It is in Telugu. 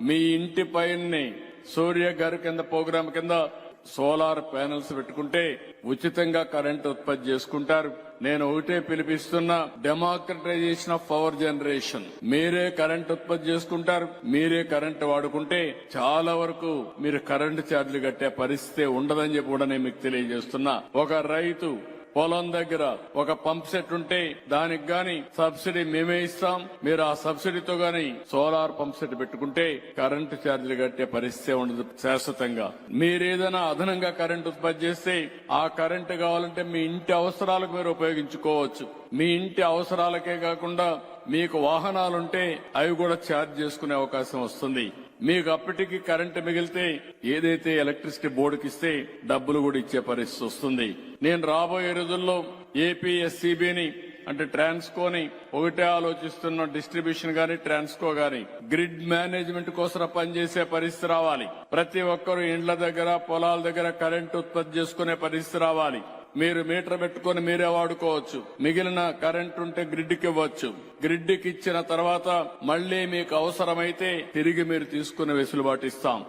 మీ ఇంటి పైన సూర్య గారి కింద ప్రోగ్రాం కింద సోలార్ ప్యానెల్స్ పెట్టుకుంటే ఉచితంగా కరెంట్ ఉత్పత్తి చేసుకుంటారు. నేను ఒకటే పిలిపిస్తున్నా, డెమోక్రటైజేషన్ ఆఫ్ పవర్ జనరేషన్. మీరే కరెంట్ ఉత్పత్తి చేసుకుంటారు, మీరే కరెంట్ వాడుకుంటే చాలా వరకు మీరు కరెంటు ఛార్జీలు కట్టే పరిస్థితి ఉండదని చెప్పి కూడా నేను మీకు తెలియజేస్తున్నా. ఒక రైతు పొలం దగ్గర ఒక పంప్ సెట్ ఉంటే దానికి గాని సబ్సిడీ మేమే ఇస్తాం. మీరు ఆ సబ్సిడీతో గాని సోలార్ పంప్ సెట్ పెట్టుకుంటే కరెంటు ఛార్జీలు కట్టే పరిస్థితి ఉండదు శాశ్వతంగా. మీరేదైనా అదనంగా కరెంటు ఉత్పత్తి చేస్తే ఆ కరెంటు కావాలంటే మీ ఇంటి అవసరాలకు మీరు ఉపయోగించుకోవచ్చు. మీ ఇంటి అవసరాలకే కాకుండా మీకు వాహనాలుంటే అవి కూడా ఛార్జ్ చేసుకునే అవకాశం వస్తుంది. మీకు అప్పటికి కరెంటు మిగిలితే ఏదైతే ఎలక్ట్రిసిటీ బోర్డుకి ఇస్తే డబ్బులు కూడా ఇచ్చే పరిస్థితి వస్తుంది. నేను రాబోయే రోజుల్లో ఏపీఎస్సీబీని అంటే ట్రాన్స్కోని ఒకటే ఆలోచిస్తున్న, డిస్ట్రిబ్యూషన్ గాని ట్రాన్స్కో గాని గ్రిడ్ మేనేజ్మెంట్ కోసం పనిచేసే పరిస్థితి రావాలి. ప్రతి ఒక్కరూ ఇండ్ల దగ్గర పొలాల దగ్గర కరెంటు ఉత్పత్తి చేసుకునే పరిస్థితి రావాలి. మీరు మీటర్ పెట్టుకుని మీరే వాడుకోవచ్చు. మిగిలిన కరెంట్ ఉంటే గ్రిడ్కి ఇవ్వచ్చు. గ్రిడ్కి ఇచ్చిన తర్వాత మళ్లీ మీకు అవసరమైతే తిరిగి మీరు తీసుకునే వెసులుబాటు ఇస్తాం.